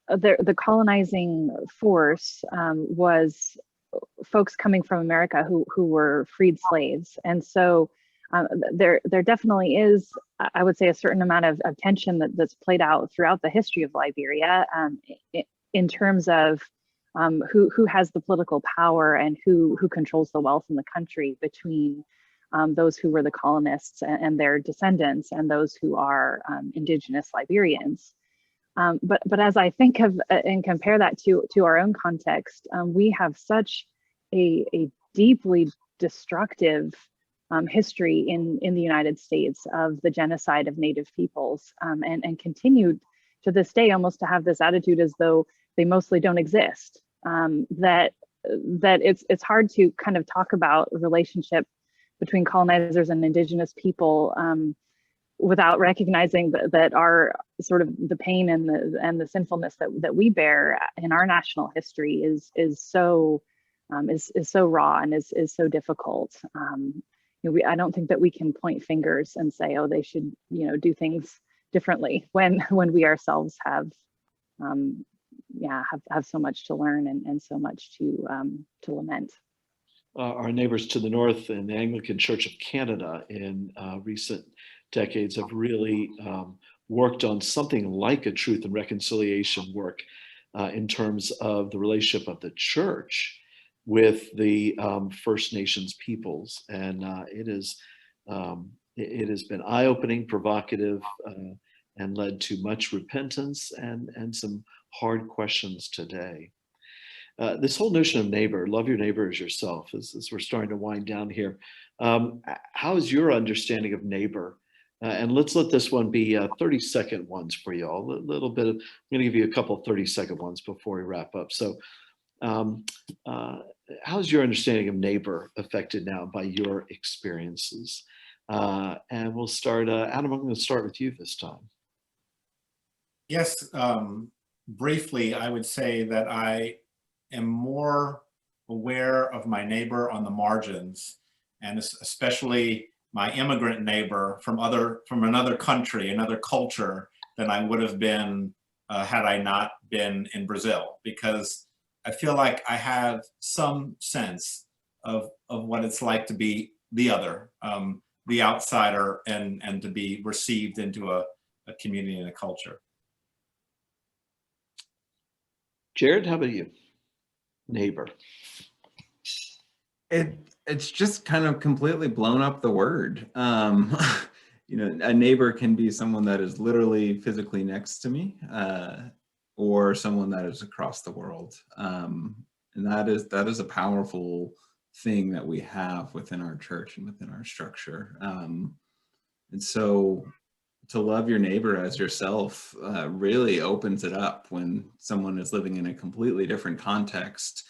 the colonizing force was folks coming from America who were freed slaves. And so there definitely is, I would say, a certain amount of tension that's played out throughout the history of Liberia in terms of who has the political power and who controls the wealth in the country between those who were the colonists and their descendants and those who are indigenous Liberians. But as I think of and compare that to our own context, we have such a deeply destructive history in the United States of the genocide of Native peoples, and continued to this day almost to have this attitude as though they mostly don't exist. That it's hard to kind of talk about a relationship between colonizers and indigenous people without recognizing that our sort of the pain and the sinfulness that we bear in our national history is so raw and is so difficult. I don't think that we can point fingers and say, oh, they should do things differently when we ourselves have so much to learn and so much to lament. Our neighbors to the north in the Anglican Church of Canada in recent decades have really worked on something like a truth and reconciliation work in terms of the relationship of the church with the First Nations peoples. And it has been eye-opening, provocative, and led to much repentance and some hard questions today. This whole notion of neighbor, love your neighbor as yourself, as we're starting to wind down here. How is your understanding of neighbor? And let's let this one be 30-second ones for you all. A little bit of, I'm going to give you a couple 30-second ones before we wrap up. So how's your understanding of neighbor affected now by your experiences? And we'll start, Adam, I'm going to start with you this time. Yes, briefly, I would say that I am more aware of my neighbor on the margins, and especially my immigrant neighbor from another country, another culture, than I would have been had I not been in Brazil, because I feel like I have some sense of what it's like to be the other, the outsider, and to be received into a community and a culture. Jared, how about you? Neighbor. It's just kind of completely blown up the word. A neighbor can be someone that is literally physically next to me, or someone that is across the world. And that is a powerful thing that we have within our church and within our structure. And so to love your neighbor as yourself really opens it up when someone is living in a completely different context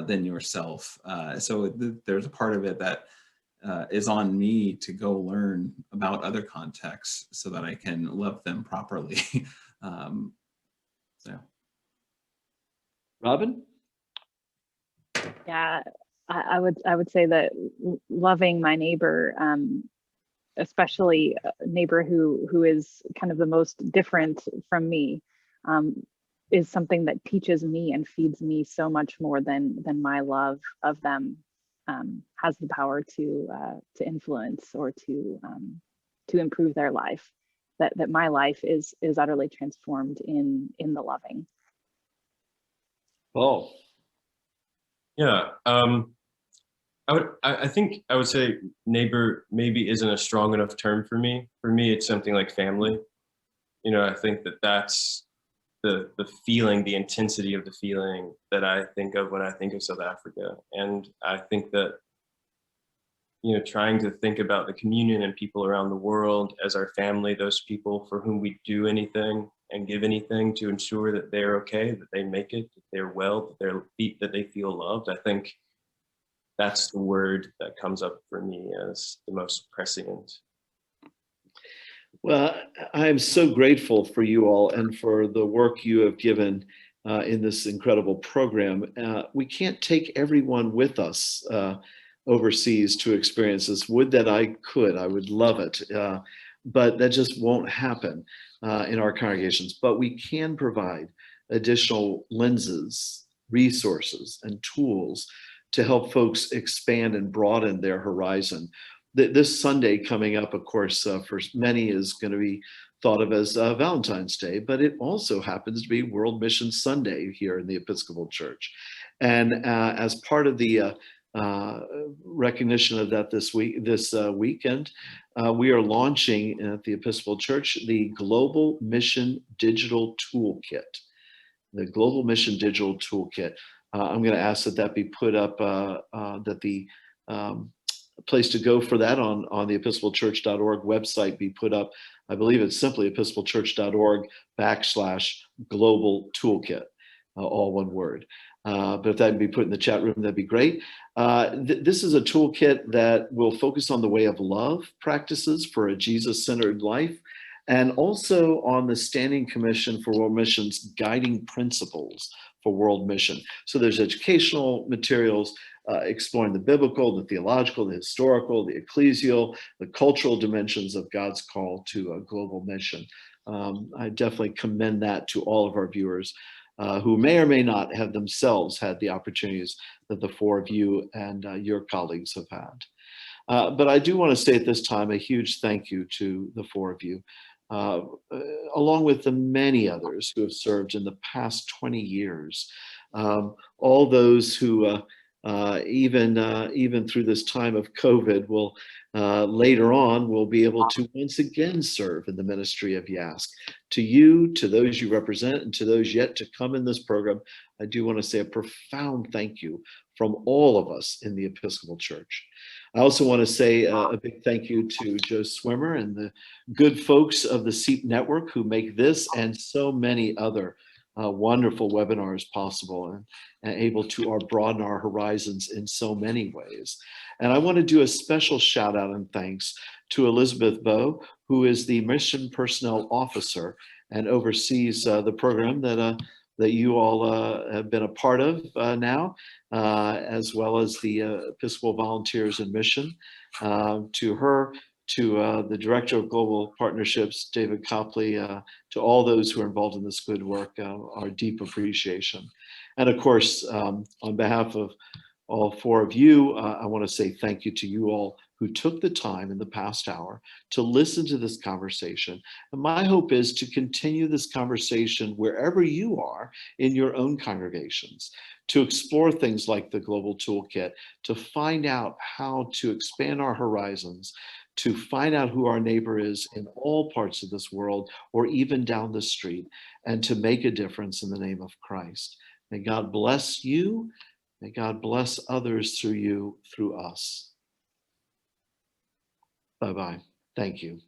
than yourself. So there's a part of it that is on me to go learn about other contexts so that I can love them properly. So. Robin? Yeah, I would say that loving my neighbor, especially a neighbor who is kind of the most different from me, is something that teaches me and feeds me so much more than my love of them has the power to influence or to improve their life. That my life is utterly transformed in the loving. Oh. Yeah. I think I would say neighbor maybe isn't a strong enough term for me. For me, it's something like family. I think that's the feeling, the intensity of the feeling that I think of when I think of South Africa. And I think that, trying to think about the communion and people around the world as our family, those people for whom we do anything and give anything to ensure that they're okay, that they make it, that they're well, that they feel loved. I think that's the word that comes up for me as the most prescient. Well, I'm so grateful for you all and for the work you have given in this incredible program. We can't take everyone with us overseas to experience this. Would that I could, I would love it. But that just won't happen in our congregations. But we can provide additional lenses, resources, and tools to help folks expand and broaden their horizon. This Sunday coming up, of course, for many is going to be thought of as Valentine's Day, but it also happens to be World Mission Sunday here in the Episcopal Church. And as part of the recognition of that this weekend, we are launching at the Episcopal Church the Global Mission Digital Toolkit. The Global Mission Digital Toolkit. I'm going to ask that be put up, that the place to go for that on the episcopalchurch.org website be put up. I believe it's simply episcopalchurch.org/global toolkit, all one word. But if that can be put in the chat room, that'd be great. This is a toolkit that will focus on the way of love practices for a Jesus-centered life, and also on the Standing Commission for World Mission's guiding principles for world mission. So there's educational materials exploring the biblical, the theological, the historical, the ecclesial, the cultural dimensions of God's call to a global mission. I definitely commend that to all of our viewers who may or may not have themselves had the opportunities that the four of you and your colleagues have had. But I do want to say at this time a huge thank you to the four of you, along with the many others who have served in the past 20 years. All those who even through this time of COVID will later on will be able to once again serve in the ministry of YASC. To you, to those you represent, and to those yet to come in this program, I do want to say a profound thank you from all of us in the Episcopal Church. I also want to say a big thank you to Joe Swimmer and the good folks of the SEEP Network who make this and so many other wonderful webinars possible and able to broaden our horizons in so many ways. And I want to do a special shout out and thanks to Elizabeth Bowe, who is the Mission Personnel Officer and oversees the program that you all have been a part of now, as well as the Episcopal Volunteers in Mission. To her, to the Director of Global Partnerships, David Copley, to all those who are involved in this good work, our deep appreciation. And of course, on behalf of all four of you, I want to say thank you to you all who took the time in the past hour to listen to this conversation. And my hope is to continue this conversation wherever you are in your own congregations, to explore things like the Global Toolkit, to find out how to expand our horizons, to find out who our neighbor is in all parts of this world, or even down the street, and to make a difference in the name of Christ. May God bless you. May God bless others through you, through us. Bye-bye. Thank you.